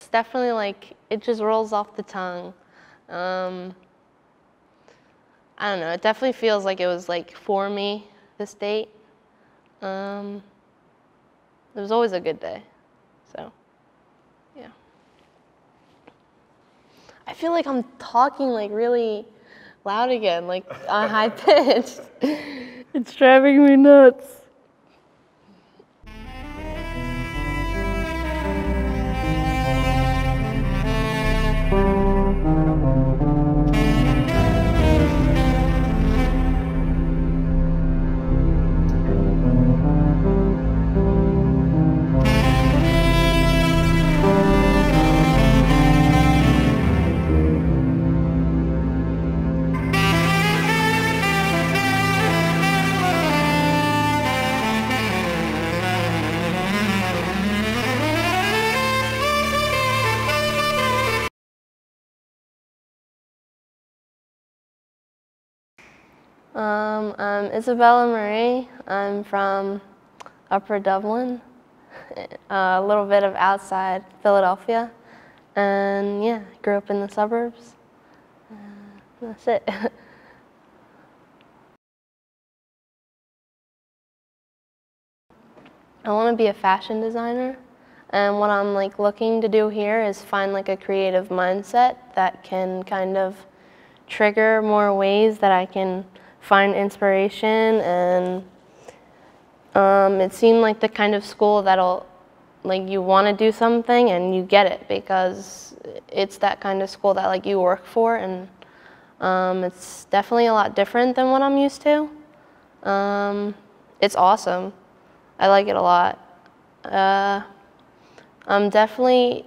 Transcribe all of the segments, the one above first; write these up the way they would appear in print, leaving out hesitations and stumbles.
It's definitely like, it just rolls off the tongue. I don't know, it definitely feels like it was like for me, this date. It was always a good day, so, yeah. I feel like I'm talking like really loud again, like high pitched. It's driving me nuts. I'm Isabella Marie. I'm from Upper Dublin, a little bit of outside Philadelphia, and yeah, grew up in the suburbs. That's it. I want to be a fashion designer, and what I'm like looking to do here is find like a creative mindset that can kind of trigger more ways that I can find inspiration, and it seemed like the kind of school that'll, like, you want to do something and you get it because it's that kind of school that like you work for, and it's definitely a lot different than what I'm used to. It's awesome. I like it a lot. I'm definitely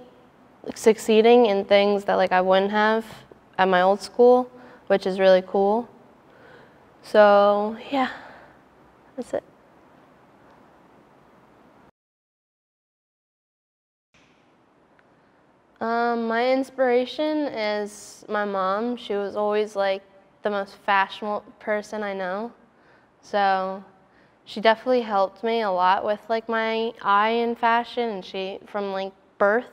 succeeding in things that like I wouldn't have at my old school, which is really cool. So yeah, that's it. My inspiration is my mom. She was always like the most fashionable person I know. So she definitely helped me a lot with like my eye in fashion, and she, from like birth,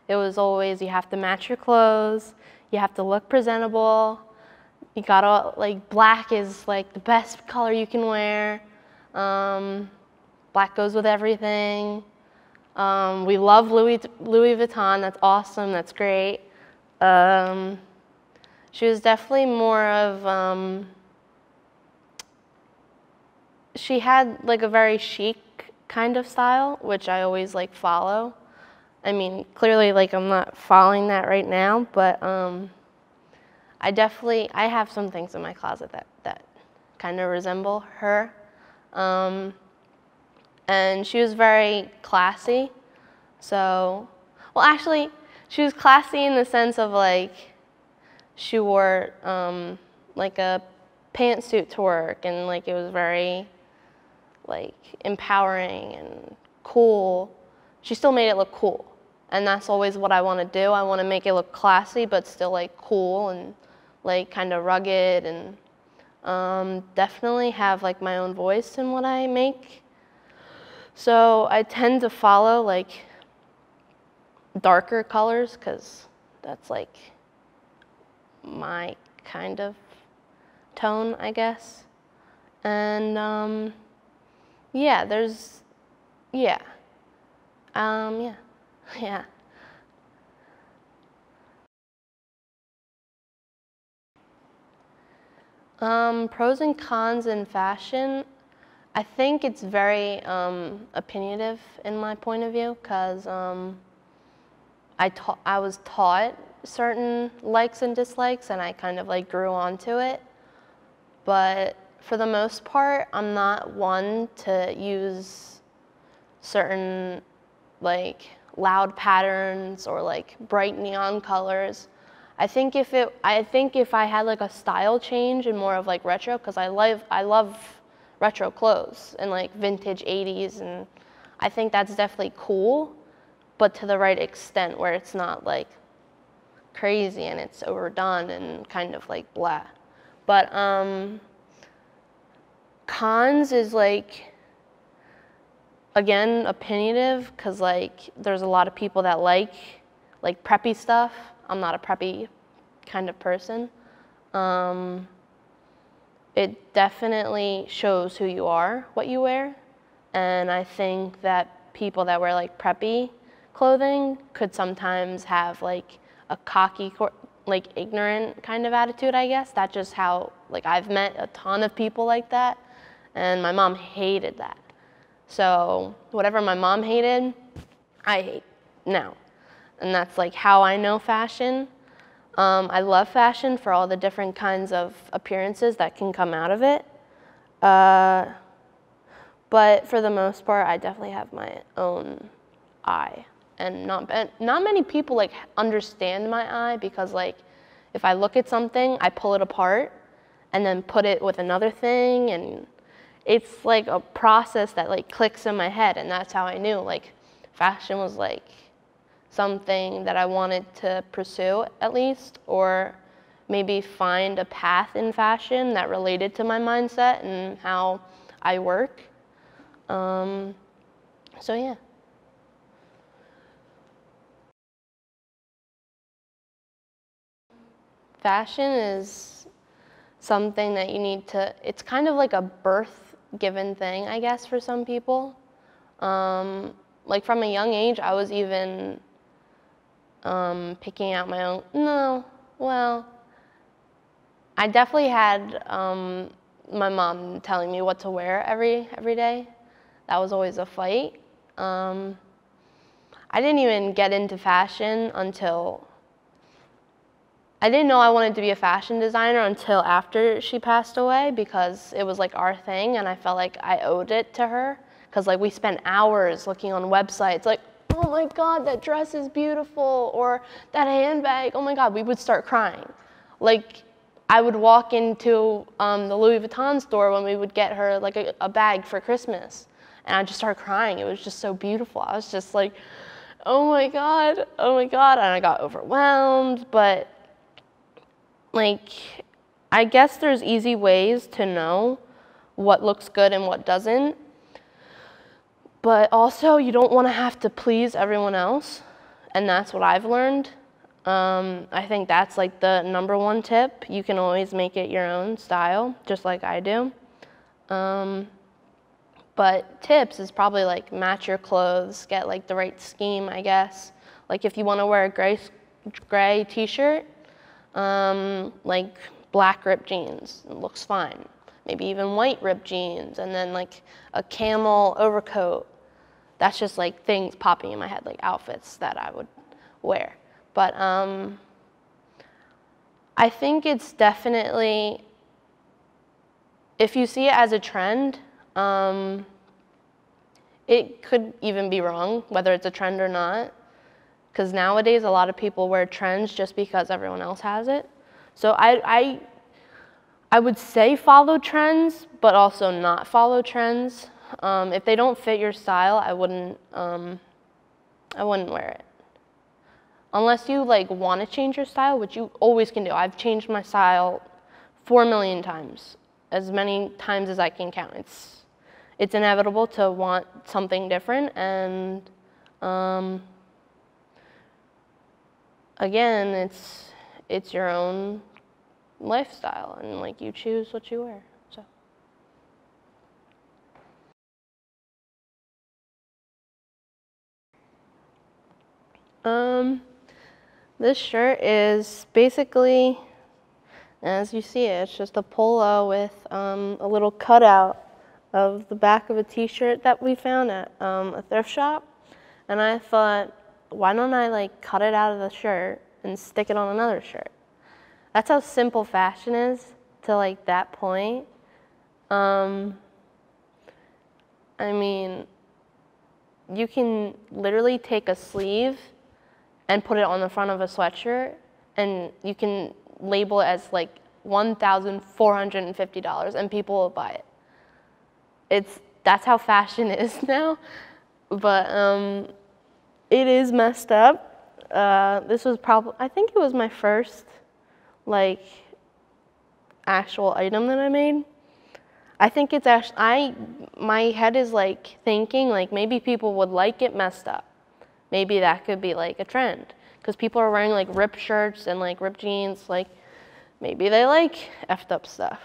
it was always you have to match your clothes, you have to look presentable, you gotta, like, black is like the best color you can wear. Black goes with everything. We love Louis Vuitton. That's awesome. That's great. She was definitely more of, she had like a very chic kind of style, which I always like follow. I mean, clearly like I'm not following that right now, but I have some things in my closet that kind of resemble her. And she was very classy. So, well, actually, she was classy in the sense of like, she wore like a pantsuit to work, and like it was very like empowering and cool. She still made it look cool, and that's always what I want to do. I want to make it look classy, but still like cool and like kind of rugged, and definitely have like my own voice in what I make. So I tend to follow like darker colors because that's like my kind of tone, I guess. And yeah, yeah, yeah, yeah. Pros and cons in fashion. I think it's very opinionative in my point of view, because I was taught certain likes and dislikes, and I kind of like grew onto it. But for the most part, I'm not one to use certain like loud patterns or like bright neon colors. I think if I had like a style change and more of like retro, because I love retro clothes and like vintage 80s, and I think that's definitely cool, but to the right extent where it's not like crazy and it's overdone and kind of like blah. But cons is like, again, opinionative, because like there's a lot of people that like like preppy stuff. I'm not a preppy kind of person. It definitely shows who you are, what you wear. And I think that people that wear like preppy clothing could sometimes have like a cocky, like ignorant kind of attitude, I guess. That's just how, like I've met a ton of people like that, and my mom hated that. So whatever my mom hated, I hate now. And that's like how I know fashion. I love fashion for all the different kinds of appearances that can come out of it. But for the most part, I definitely have my own eye. And not many people like understand my eye, because like if I look at something, I pull it apart and then put it with another thing, and it's like a process that like clicks in my head, and that's how I knew like fashion was like something that I wanted to pursue at least, or maybe find a path in fashion that related to my mindset and how I work. So yeah. Fashion is something that you need to, it's kind of like a birth given thing, I guess, for some people. Like from a young age, I was even picking out my own, no, well, I definitely had my mom telling me what to wear every day. That was always a fight. I didn't even get into fashion until, I didn't know I wanted to be a fashion designer until after she passed away, because it was like our thing, and I felt like I owed it to her, because like we spent hours looking on websites like, oh my God, that dress is beautiful, or that handbag, oh my God, we would start crying. Like I would walk into the Louis Vuitton store when we would get her like a bag for Christmas, and I'd just start crying. It was just so beautiful. I was just like, oh my God, and I got overwhelmed. But like, I guess there's easy ways to know what looks good and what doesn't. But also, you don't want to have to please everyone else, and that's what I've learned. I think that's like the #1 tip. You can always make it your own style, just like I do. But tips is probably like match your clothes, get like the right scheme, I guess. Like if you want to wear a gray t-shirt, like black ripped jeans, it looks fine. Maybe even white ripped jeans, and then like a camel overcoat. That's just like things popping in my head, like outfits that I would wear. But I think it's definitely, if you see it as a trend, it could even be wrong, whether it's a trend or not. Because nowadays, a lot of people wear trends just because everyone else has it. So I would say follow trends, but also not follow trends. If they don't fit your style, I wouldn't wear it. Unless you like want to change your style, which you always can do. I've changed my style 4 million times, as many times as I can count. It's inevitable to want something different, and again, it's your own lifestyle, and like you choose what you wear. So this shirt is basically, as you see it, it's just a polo with a little cutout of the back of a t-shirt that we found at a thrift shop. And I thought, why don't I like cut it out of the shirt and stick it on another shirt? That's how simple fashion is to like that point. I mean, you can literally take a sleeve and put it on the front of a sweatshirt, and you can label it as like $1,450, and people will buy it. That's how fashion is now, but it is messed up. This was probably, I think it was my first like actual item that I made. I think it's actually, my head is like thinking like maybe people would like it messed up. Maybe that could be like a trend, because people are wearing like ripped shirts and like ripped jeans, like maybe they like effed up stuff.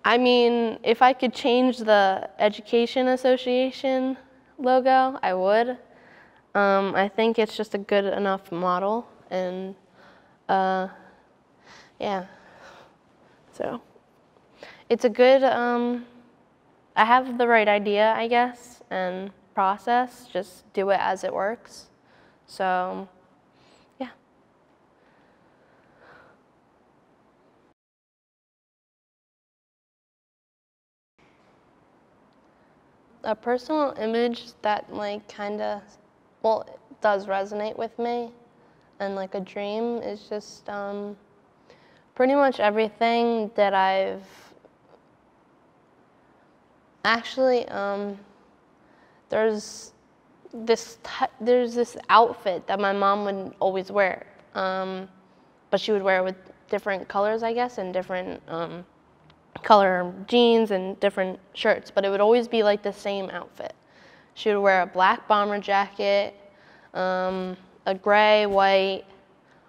I mean, if I could change the Education Association logo, I would. I think it's just a good enough model, and yeah. So it's a good, I have the right idea, I guess, and process, just do it as it works. So, yeah. A personal image that like kinda, well, it does resonate with me, and like a dream is just pretty much everything that I've actually, there's this outfit that my mom would always wear, but she would wear it with different colors, I guess, and different color jeans and different shirts, but it would always be like the same outfit. She would wear a black bomber jacket, a gray, white,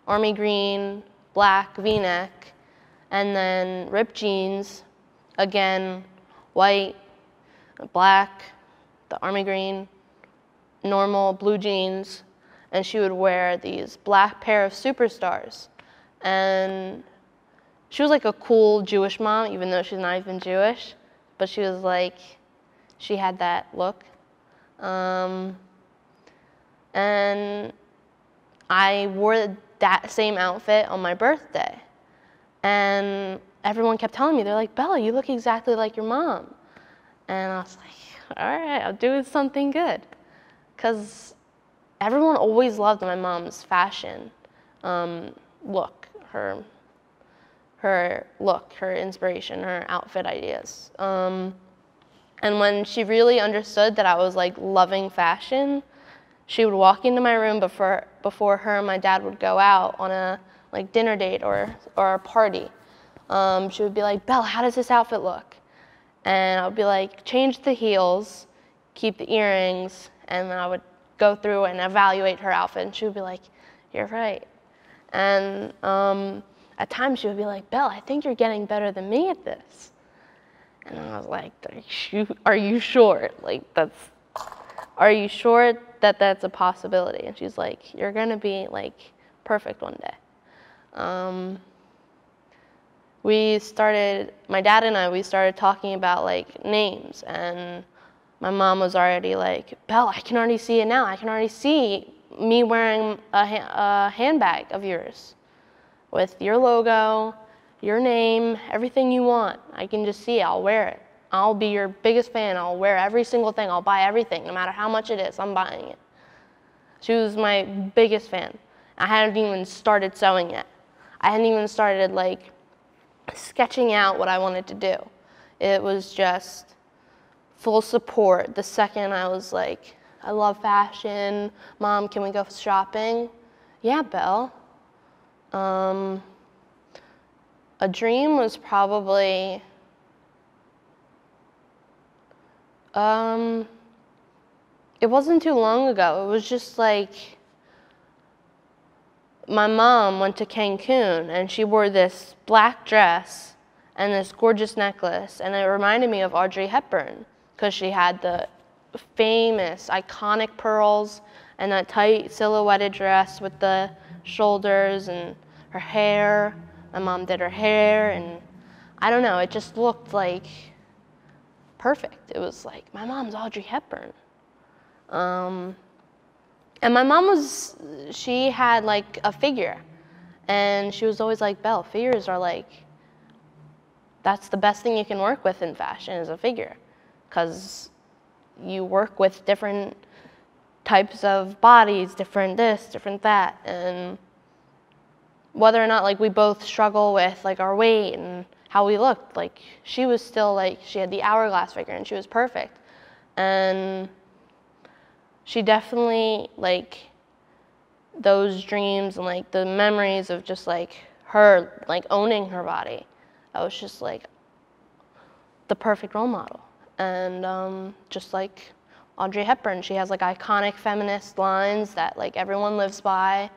army green, black V-neck, and then ripped jeans, again, white, black, the army green, normal blue jeans, and she would wear these black pair of Superstars. And she was like a cool Jewish mom, even though she's not even Jewish, but she was like, she had that look. And I wore that same outfit on my birthday. And everyone kept telling me, they're like, Bella, you look exactly like your mom. And I was like, all right, I'll do something good. Because everyone always loved my mom's fashion look, her look, her inspiration, her outfit ideas. And when she really understood that I was like loving fashion, she would walk into my room before her and my dad would go out on a like dinner date or a party. She would be like, Bella, how does this outfit look? And I would be like, change the heels, keep the earrings, and then I would go through and evaluate her outfit, and she would be like, you're right. And at times she would be like, Belle, I think you're getting better than me at this. And I was like, are you sure? Like, are you sure that that's a possibility? And she's like, you're gonna be like perfect one day. My dad and I started talking about like names, and my mom was already like, Belle, I can already see it now. I can already see me wearing a handbag of yours with your logo, your name, everything you want. I can just see it. I'll wear it. I'll be your biggest fan. I'll wear every single thing. I'll buy everything, no matter how much it is. I'm buying it. She was my biggest fan. I hadn't even started sewing yet. I hadn't even started like sketching out what I wanted to do. It was just full support. The second I was like, I love fashion. Mom, can we go shopping? Yeah, Belle. A dream was probably, it wasn't too long ago. It was just like, my mom went to Cancun and she wore this black dress and this gorgeous necklace, and it reminded me of Audrey Hepburn because she had the famous, iconic pearls and that tight silhouetted dress with the shoulders and her hair. My mom did her hair, and I don't know, it just looked like perfect. It was like, my mom's Audrey Hepburn. And my mom she had like a figure, and she was always like, Belle, figures are like, that's the best thing you can work with in fashion is a figure, because you work with different types of bodies, different this, different that, and whether or not like we both struggle with like our weight and how we looked, like she was still like, she had the hourglass figure and she was perfect. And she definitely, like, those dreams and like the memories of just like her like owning her body, I was just like the perfect role model. And just like Audrey Hepburn. She has like iconic feminist lines that like everyone lives by.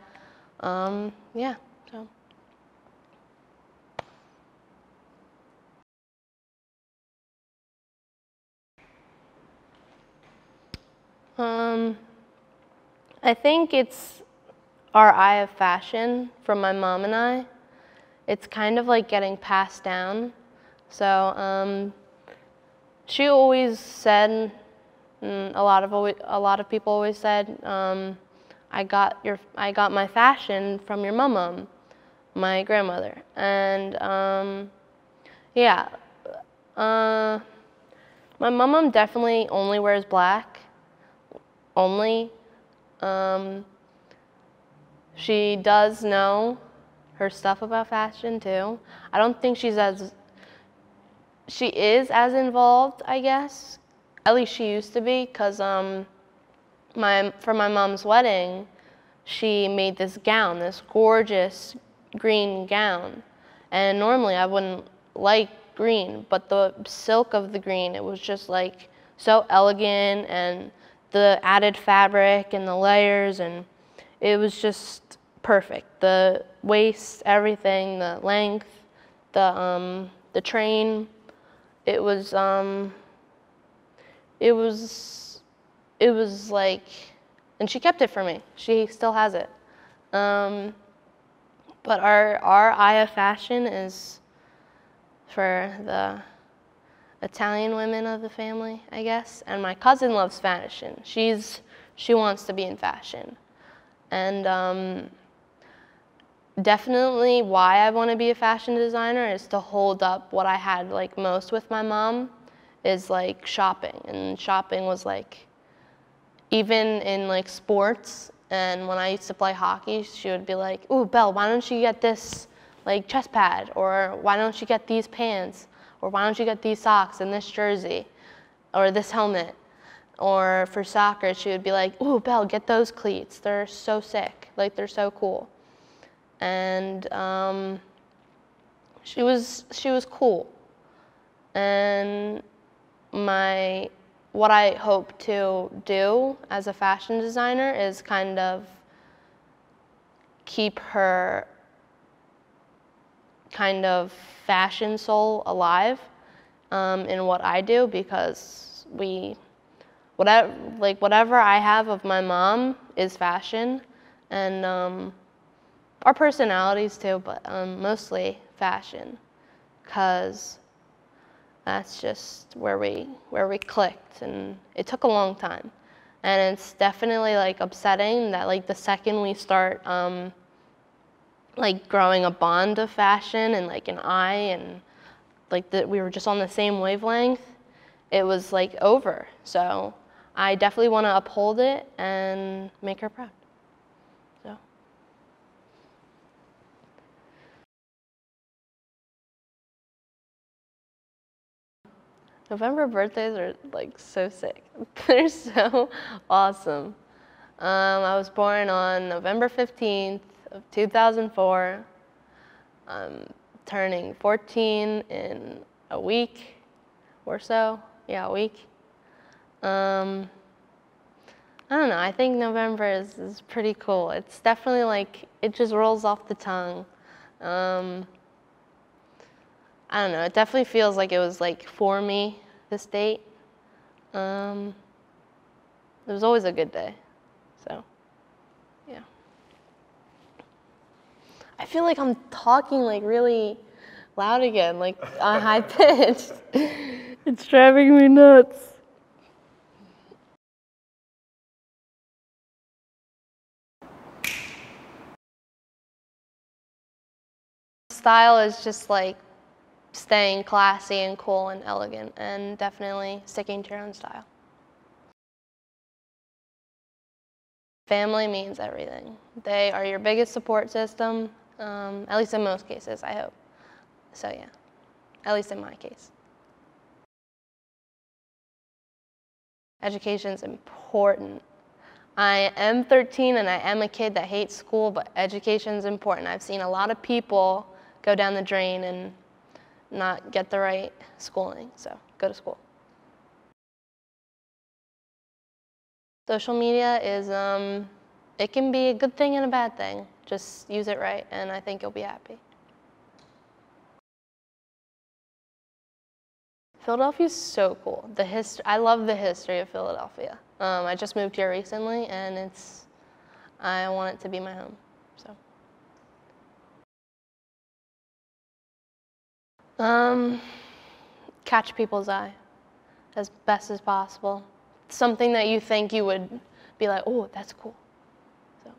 Yeah, so. I think it's our eye of fashion from my mom and I. It's kind of like getting passed down. So she always said, a lot of people always said, I got my fashion from your mom, my grandmother, and yeah, my mom definitely only wears black, only. She does know her stuff about fashion too. I don't think she is as involved, I guess. At least she used to be, because for my mom's wedding, she made this gown, this gorgeous green gown. And normally I wouldn't like green, but the silk of the green, it was just like so elegant, and the added fabric and the layers, and it was just perfect. The waist, everything, the length, the train, it was like, and she kept it for me. She still has it. But our eye of fashion is for the Italian women of the family, I guess. And my cousin loves fashion. She wants to be in fashion. And definitely why I want to be a fashion designer is to hold up what I had like most with my mom, is like shopping. And shopping was like, even in like sports, and when I used to play hockey, she would be like, "Ooh, Belle, why don't you get this like chest pad, or why don't you get these pants, or why don't you get these socks and this jersey, or this helmet?" Or for soccer, she would be like, "Ooh, Belle, get those cleats. They're so sick. Like, they're so cool." And she was cool. And what I hope to do as a fashion designer is kind of keep her kind of fashion soul alive in what I do, because whatever I have of my mom is fashion, and our personalities too, but mostly fashion, because that's just where we clicked, and it took a long time. And it's definitely like upsetting that like the second we start like growing a bond of fashion and like an eye, and like that we were just on the same wavelength, it was like over. So I definitely want to uphold it and make her proud. So. November birthdays are like so sick. They're so awesome. I was born on November 15th of 2004. I'm turning 14 in a week or so. Yeah, a week. I don't know, I think November is pretty cool. It's definitely like, it just rolls off the tongue. I don't know, it definitely feels like it was like for me, this date. It was always a good day, so, yeah. I feel like I'm talking like really loud again, like on high pitched. It's driving me nuts. Style is just like staying classy and cool and elegant, and definitely sticking to your own style. Family means everything. They are your biggest support system, at least in most cases, I hope. So yeah, at least in my case. Education's important. I am 13 and I am a kid that hates school, but education's important. I've seen a lot of people go down the drain and not get the right schooling, so go to school. Social media is, it can be a good thing and a bad thing. Just use it right, and I think you'll be happy. Philadelphia is so cool. I love the history of Philadelphia. I just moved here recently, and I want it to be my home. So, catch people's eye as best as possible. Something that you think you would be like, oh, that's cool. So,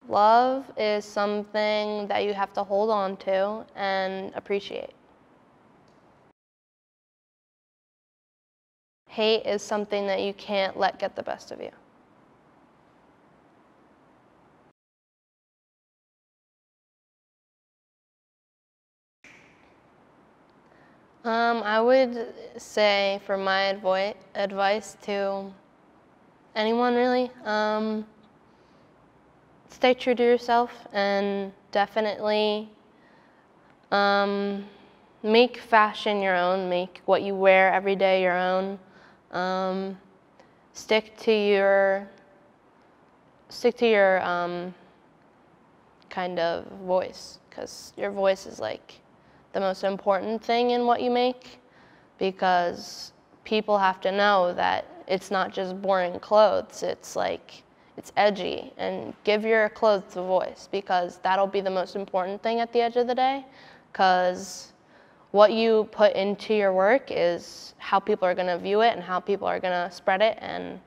love is something that you have to hold on to and appreciate. Hate is something that you can't let get the best of you. I would say, for my advice to anyone really, stay true to yourself and definitely make fashion your own. Make what you wear every day your own. Stick to your kind of voice, because your voice is like the most important thing in what you make, because people have to know that it's not just boring clothes, it's edgy, and give your clothes a voice, because that'll be the most important thing at the end of the day, because what you put into your work is how people are going to view it and how people are going to spread it, and